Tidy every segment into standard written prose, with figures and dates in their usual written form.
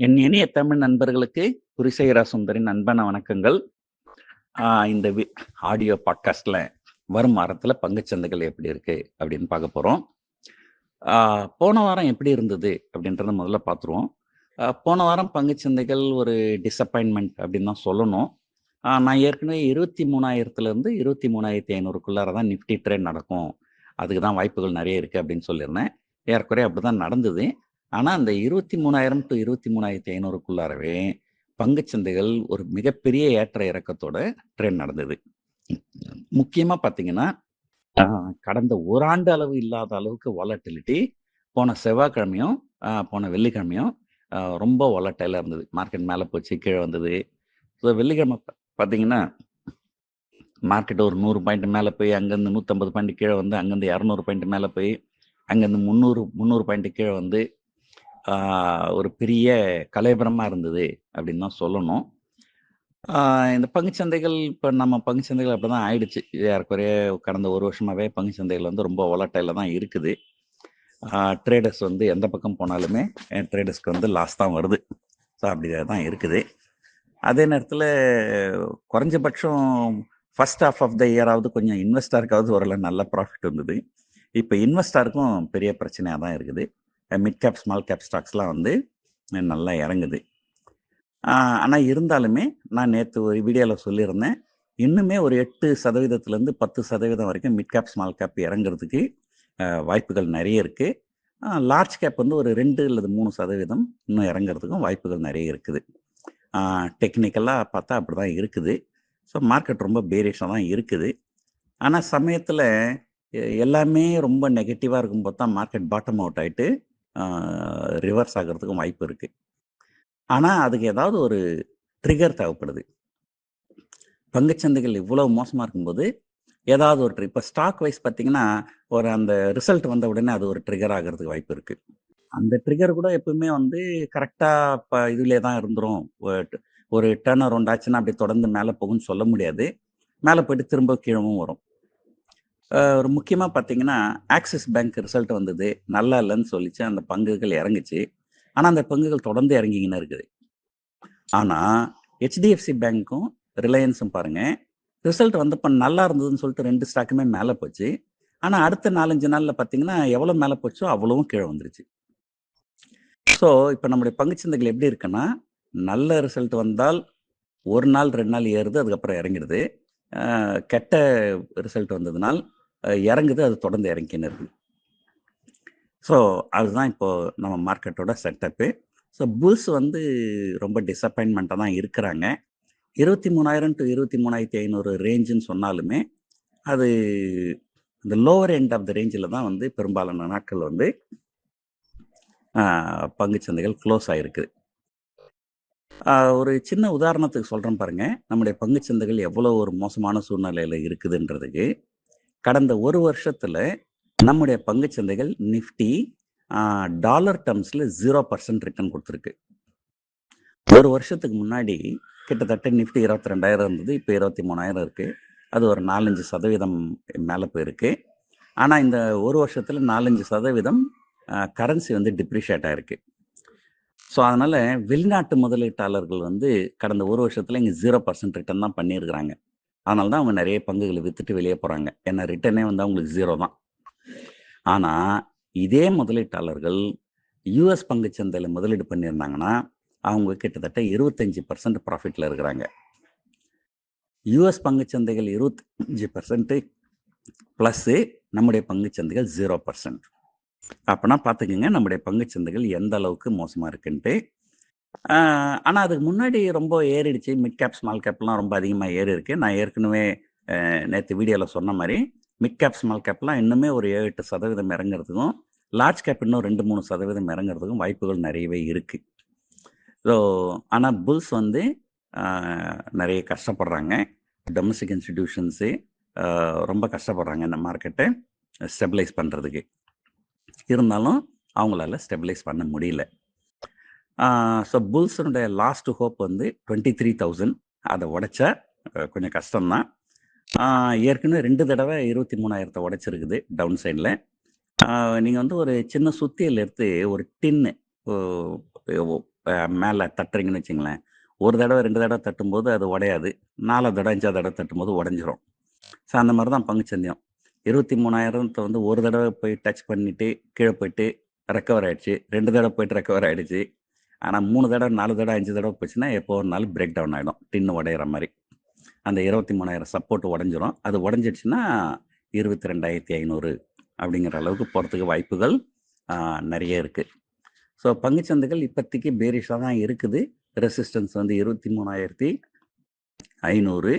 என் இனிய தமிழ் நண்பர்களுக்கு குருசேகரா சுந்தரின் அன்பான வணக்கங்கள். இந்த ஆடியோ பாட்காஸ்ட்ல வரும் வாரத்துல பங்குச்சந்தைகள் எப்படி இருக்கு அப்படின்னு பார்க்க போறோம். போன வாரம் எப்படி இருந்தது அப்படின்றத முதல்ல பார்த்துருவோம். போன வாரம் பங்குச்சந்தைகள் ஒரு டிசப்பாயின்ட்மெண்ட் அப்படின்னு தான் சொல்லணும். நான் ஏற்கனவே 23,000லேருந்து 23,500க்குள்ளார தான் நிஃப்டி ட்ரேட் நடக்கும். அதுக்கு தான் வாய்ப்புகள் நிறைய இருக்கு அப்படின்னு சொல்லியிருந்தேன். ஏறக்குறைய அப்படிதான் நடந்தது. ஆனா, அந்த 23,000 டூ 23,500க்குள்ளாரவே பங்குச்சந்தைகள் ஒரு மிகப்பெரிய ஏற்ற இறக்கத்தோட ட்ரேட் நடந்தது. முக்கியமா பார்த்தீங்கன்னா, அ கடந்த ஓராண்டு அளவு இல்லாத அளவுக்கு வாலட்டிலிட்டி போன செவ்வாய்க்கிழமையும், போன வெள்ளிக்கிழமையும் ரொம்ப வாலடைலா இருந்தது. மார்க்கெட் மேல போச்சு, கீழ வந்தது. ஸோ வெள்ளிக்கிழமை பார்த்தீங்கன்னா, மார்க்கெட் ஒரு 100 பாயிண்ட் மேல போய், அங்கருந்து 150 பாயிண்ட் கீழ வந்து, அங்கருந்து 200 பாயிண்ட் மேல போய், அங்கருந்து 300 பாயிண்ட் கீழ வந்து, ஆ ஒரு பெரிய கலவரமா இருந்தது அப்படின்னு தான் சொல்லணும். ஆ இந்த பங்குச்சந்தைகள் இப்ப நம்ம பங்குச்சந்தைகள் அப்படிதான் ஆயிடுச்சு. ஏறக்குறைய கடந்த 1 வருஷமாவே பங்குச்சந்தைகள் வந்து ரொம்ப வாலடைலா தான் இருக்குது. ட்ரேடர்ஸ் வந்து எந்த பக்கம் போனாலுமே, ட்ரேடர்ஸ்க்கு வந்து லாஸ் தான் வருது. ஸோ அப்படி தான் இருக்குது. அதே நேரத்தில குறைஞ்சபட்சம் ஃபர்ஸ்ட் ஹால்ஃப் ஆஃப் த இயராவது கொஞ்சம் இன்வெஸ்டாருக்காவது ஓரளவு நல்ல ப்ராஃபிட் வந்தது. இப்ப இன்வெஸ்டாருக்கும் பெரிய பிரச்சனையா தான் இருக்குது. மிட் கேப், ஸ்மால் கேப் ஸ்டாக்ஸ்லாம் வந்து நல்லா இறங்குது. ஆனா இருந்தாலுமே, நான் நேத்து ஒரு வீடியோல சொல்லியிருந்தேன். இன்னுமே ஒரு 8% 10% வரைக்கும் மிட் கேப், ஸ்மால் கேப் இறங்குறதுக்கு வாய்ப்புகள் நெறைய இருக்கு. லார்ஜ் கேப் வந்து ஒரு 2 அல்லது 3% இன்னும் இறங்குறதுக்கும் வாய்ப்புகள் நெறைய இருக்குது. டெக்னிக்கலா பார்த்தா அப்படிதான் இருக்குது. ஸோ மார்க்கெட் ரொம்ப பேரிஷா தான் இருக்குது. ஆனா சமயத்துல எல்லாமே ரொம்ப நெகட்டிவா இருக்கும்போது தான் மார்க்கெட் பாட்டம் அவுட் ஆயிட்டு, ஆ ரிவர்ஸ் ஆகுறதுக்கும் வாய்ப்பு இருக்கு. ஆனா அதுக்கு ஏதாவது ஒரு ட்ரிகர் தேவைப்படுது. பங்குச்சந்தைகள் இவ்வளவு மோசமா இருக்கும்போது, ஏதாவது ஒரு இப்ப ஸ்டாக் வைஸ் பார்த்தீங்கன்னா, ஒரு அந்த ரிசல்ட் வந்த உடனே அது ஒரு ட்ரிகர் ஆகுறதுக்கு வாய்ப்பு இருக்கு. அந்த ட்ரிகர் கூட எப்பவுமே வந்து கரெக்ட்டா இதுலயே தான் இருந்துரும். ஒரு டர்ன் அரவுண்ட் ஆச்சுன்னா, அப்படியே தொடர்ந்து மேல போகும்ன்னு சொல்ல முடியாது. மேல போயிட்டு திரும்ப கீழவும் வரும். ஒரு முக்கியமா பார்த்தீங்கன்னா, ஆக்சிஸ் பேங்க் ரிசல்ட் வந்தது. நல்லா இல்லன்னு சொல்லிச்சு. அந்த பங்குகள் இறங்குச்சு. ஆனா, அந்த பங்குகள் தொடர்ந்து இறங்கிக்கின்னு இருக்குது. ஆனா, HDFC பேங்க்கும், ரிலையன்ஸும் பாருங்க, ரிசல்ட் வந்தப்ப நல்லா இருந்ததுன்னு சொல்லிட்டு 2 ஸ்டாக்குமே மேல போச்சு. ஆனா, அடுத்த 4, 5 நாள்ல பார்த்தீங்கன்னா, எவ்வளோ மேல போச்சோ அவ்வளவும் கீழ வந்துருச்சு. ஸோ, இப்ப நம்முடைய பங்குச்சந்தைகள் எப்படி இருக்குன்னா, நல்ல ரிசல்ட் வந்தால் 1 நாள், 2 நாள் ஏறுது. அதுக்கப்புறம் இறங்கிடுது. கெட்ட ரிசல்ட் வந்ததுனால் இறங்குது. அது தொடர்ந்து இறங்கிக்கின்னு இருக்கு. ஸோ, அதுதான் இப்போ நம்ம மார்க்கெட்டோட செட்டப்பு. ஸோ, புல்ஸ் வந்து ரொம்ப டிசப்பாயின்ட்மென்ட்டா தான் இருக்கிறாங்க. 23,000 டூ 23,500 ரேஞ்சுன்னு சொன்னாலுமே, அது இந்த லோவர் எண்ட் ஆஃப் த ரேஞ்சில தான் வந்து பெரும்பாலான நாட்கள் வந்து பங்குச் சந்தைகள் குளோஸ் ஆயிருக்கு. ஒரு சின்ன உதாரணத்துக்கு சொல்றேன் பாருங்க. நம்முடைய பங்குச் சந்தைகள் எவ்வளோ ஒரு மோசமான சூழ்நிலையில இருக்குதுன்றதுக்கு. கடந்த 1 வருஷத்துல நம்முடைய பங்குச் சந்தைகள் நிஃப்டி டாலர் டெர்ம்ஸ்ல 0% ரிட்டர்ன் குடுத்திருக்கு. 1 வருஷத்துக்கு முன்னாடி கிட்டத்தட்ட நிஃப்டி 22,000 இருந்தது. இப்ப 23,000 இருக்கு. அது ஒரு 4, 5% மேல போயிருக்கு. ஆனா இந்த 1 வருஷத்துல 4, 5% கரன்சி வந்து டிப்ரிஷியேட் ஆயிருக்கு. ஸோ அதனால வெளிநாட்டு முதலீட்டாளர்கள் வந்து கடந்த 1 வருஷத்துல இங்க 0% ரிட்டர்ன் தான் பண்ணியிருக்கிறாங்க. அதனால தான் அவங்க நெறைய பங்குகள வித்துட்டு வெளிய போறாங்க. ஏன்னா ரிட்டர்னே வந்து அவங்களுக்கு 0 தான். ஆனா, இதே முதலீட்டாளர்கள் யுஎஸ் பங்குச் சந்தையில முதலீடு பண்ணியிருந்தாங்கன்னா, அவங்க கிட்டத்தட்ட 25% ப்ராஃபிட்ல இருக்கிறாங்க. யுஎஸ் பங்குச் சந்தைகள் 25% பிளஸ்ஸு நம்முடைய பங்குச் சந்தைகள் 0%. அப்பன்னா பார்த்துக்கங்க நம்முடைய பங்குச் சந்தைகள் எந்த அளவுக்கு மோசமா இருக்குன்ட்டு. ஆ ஆனா அதுக்கு முன்னாடி ரொம்ப ஏறிடுச்சு. மிட் கேப், ஸ்மால் கேப்லாம் ரொம்ப அதிகமா ஏறியிருக்கு. நான் ஏற்கனவே நேத்து வீடியோல சொன்ன மாரி, மிட் கேப், ஸ்மால் கேப்லாம் இன்னுமே ஒரு 7, 8% இறங்குறதுக்கும், லார்ஜ் கேப் இன்னும் 2, 3% இறங்குறதுக்கும் வாய்ப்புகள் நெறையவே இருக்கு. ஸோ ஆனா புல்ஸ் வந்து ஆ நெறைய கஷ்டப்படுறாங்க. டொமஸ்டிக் இன்ஸ்டிடியூஷன்ஸு அ ரொம்ப கஷ்டப்படுறாங்க இந்த மார்க்கெட்ட ஸ்டெபிலைஸ் பண்றதுக்கு. இருந்தாலும் அவங்களால ஸ்டெபிலைஸ் பண்ண முடியல. ஸோ புல்ஸுனுடைய லாஸ்ட் ஹோப் வந்து 23,000 அத உடைச்சா கொஞ்சம் கஷ்டம் தான். ஏற்கனவே 2 தடவ 23,000 உடைச்சிருக்குது டவுன் சைட்ல. நீங்க வந்து ஒரு சின்ன சுத்தியல் எடுத்து ஒரு டின்னு ஒ மேலே தட்டுறீங்கன்னு வச்சுங்களேன், ஒரு தடவை 2 தடவை தட்டும்போது அது உடையாது. 4வது தடவை 5வது தடவை தட்டும்போது உடைஞ்சிரும். ஸோ அந்த மாரி தான் பங்குச்சந்தையும். 23,000 வந்து ஒரு தடவை போய் டச் பண்ணிட்டு கீழ போயிட்டு ரெக்கவர் ஆயிடுச்சு. 2 தடவை போயிட்டு ரெக்கவர் ஆயிடுச்சு. ஆனா 3 தடவை, 4 தடவை, 5 தடவை போச்சுன்னா எப்போ ஒரு நாள் பிரேக் டவுன் ஆயிடும். டின்னு உடையிற மாரி. அந்த 23,000 சப்போர்ட் உடைஞ்சிரும். அது உடைஞ்சிடுச்சுன்னா 22,500 அப்படிங்கிற அளவுக்கு போறதுக்கு வாய்ப்புகள் நெறைய இருக்கு. ஸோ பங்குச்சந்தைகள் இப்போதைக்கு பேரிஷா தான் இருக்குது. ரெசிஸ்டன்ஸ் வந்து 23,500.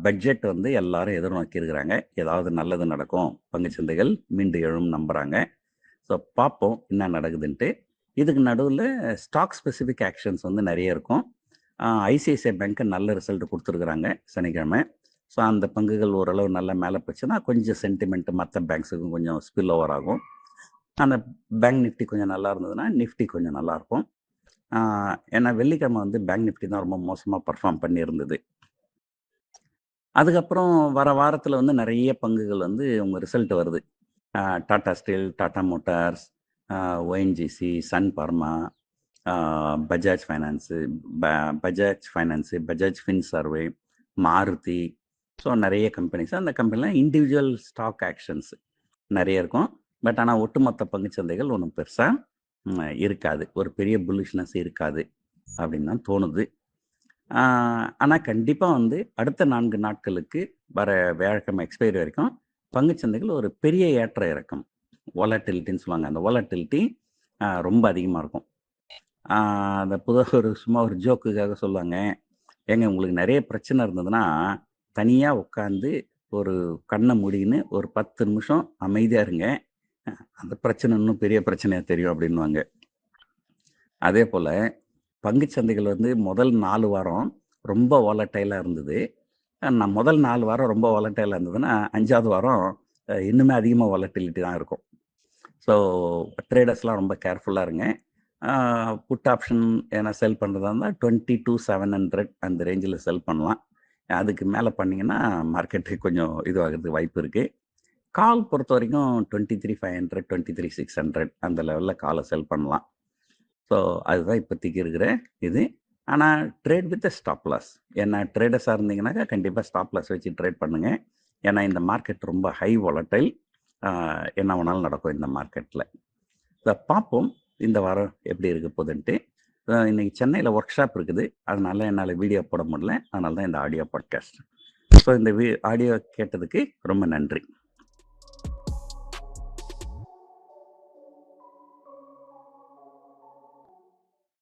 பட்ஜெட் வந்து எல்லாரும் எதிர்நோக்கி இருக்கிறாங்க. ஏதாவது நல்லது நடக்கும். பங்குச்சந்தைகள் மீண்டு எழும் நம்புறாங்க. ஸோ பார்ப்போம் என்ன நடக்குதுன்ட்டு. இதுக்கு நடுவுல ஸ்டாக் ஸ்பெசிஃபிக் ஆக்ஷன்ஸ் வந்து நெறைய இருக்கும். ஐசிஐசிஐ பேங்க் நல்ல ரிசல்ட் குடுத்துருக்குறாங்க சனிக்கிழமை. ஸோ அந்த பங்குகள் ஓரளவு நல்லா மேல போச்சுன்னா, கொஞ்சம் சென்டிமென்ட் மத்த பேங்க்ஸுக்கும் கொஞ்சம் ஸ்பில் ஓவர் ஆகும். அந்த பேங்க் நிஃப்டி கொஞ்சம் நல்லா இருந்ததுன்னா, நிஃப்டி கொஞ்சம் நல்லாயிருக்கும். ஏன்னா வெள்ளிக்கிழமை வந்து பேங்க் நிஃப்டி தான் ரொம்ப மோசமா பெர்ஃபார்ம் பண்ணியிருந்தது. அதுக்கப்புறம் வர வாரத்துல வந்து நெறைய பங்குகள் வந்து உங்க ரிசல்ட் வருது. டாடா ஸ்டீல், டாடா மோட்டார்ஸ், ஓஎன்ஜிசி, சன் பார்மா, பஜாஜ் ஃபைனான்ஸு, பஜாஜ் ஃபின்சர்வே, மாருதி. ஸோ நெறைய கம்பெனிஸ். அந்த கம்பெனிலாம் இண்டிவிஜுவல் ஸ்டாக் ஆக்ஷன்ஸ் நெறைய இருக்கும். பட் ஆனா ஒட்டுமொத்த பங்குச்சந்தைகள் ஒண்ணும் பெருசா இருக்காது. ஒரு பெரிய புல்லிஷ்னஸ் இருக்காது அப்படின்னு தான் தோணுது. ஆனா கண்டிப்பா வந்து அடுத்த 4 நாட்களுக்கு வர வியாழக்கிழமை எக்ஸ்பைரி வரைக்கும் பங்குச்சந்தைகள் ஒரு பெரிய ஏற்ற இறக்கம். வாலட்டிலிட்டின்னு சொல்லுவாங்க. அந்த வாலட்டிலிட்டி ரொம்ப அதிகமா இருக்கும். அந்த சும்மா ஒரு ஜோக்குக்காக சொல்லுவாங்க. ஏங்க உங்களுக்கு நெறைய பிரச்சனை இருந்ததுன்னா, தனியா உட்காந்து ஒரு கண்ண மூடிக்கின்னு ஒரு 10 நிமிஷம் அமைதியா இருங்க. அந்த பிரச்சனை இன்னும் பெரிய பிரச்சனையா தெரியும் அப்படின்னுவாங்க. அதேபோல பங்குச்சந்தைகள் வந்து முதல் 4 வாரம் ரொம்ப வாலடைலா இருந்தது. முதல் 4 வாரம் ரொம்ப வாலடைலா இருந்ததுன்னா, 5வது வாரம் இன்னுமே அதிகமா வாலட்டிலிட்டி தான் இருக்கும். ஸோ ட்ரேடர்ஸ்லாம் ரொம்ப கேர்ஃபுல்லா இருங்க. புட் ஆப்ஷன் ஏன்னா செல் பண்றதா இருந்தா 22,700 அந்த ரேஞ்சில செல் பண்ணலாம். அதுக்கு மேல பண்ணீங்கன்னா, மார்க்கெட் கொஞ்சம் இதுவாகுறதுக்கு வாய்ப்பு இருக்கு. கால் பொறுத்தவரைக்கும் 23,500, 23,600 அந்த லெவல்ல கால செல் பண்ணலாம். ஸோ அதுதான் இப்போதைக்கு இருக்கிற இது. ஆனா ட்ரேட் வித் ஸ்டாப் லாஸ். ஏன்னா ட்ரேடர்ஸா இருந்தீங்கன்னாக்கா கண்டிப்பா ஸ்டாப் லாஸ் வச்சு ட்ரேட் பண்ணுங்க. ஏன்னா இந்த மார்க்கெட் ரொம்ப ஹை வாலடைல். என்ன வேணாலும் நடக்கும் இந்த மார்க்கெட்ல. இத பார்ப்போம். இந்த வாரம் எப்படி இருக்க போகுதுன்ட்டு. இன்னைக்கு சென்னையில ஒர்க் ஷாப் இருக்குது. அதனால என்னால வீடியோ போட முடியல. அதனால தான் இந்த ஆடியோ பாட்காஸ்ட். ஸோ இந்த ஆடியோ கேட்டதுக்கு ரொம்ப நன்றி.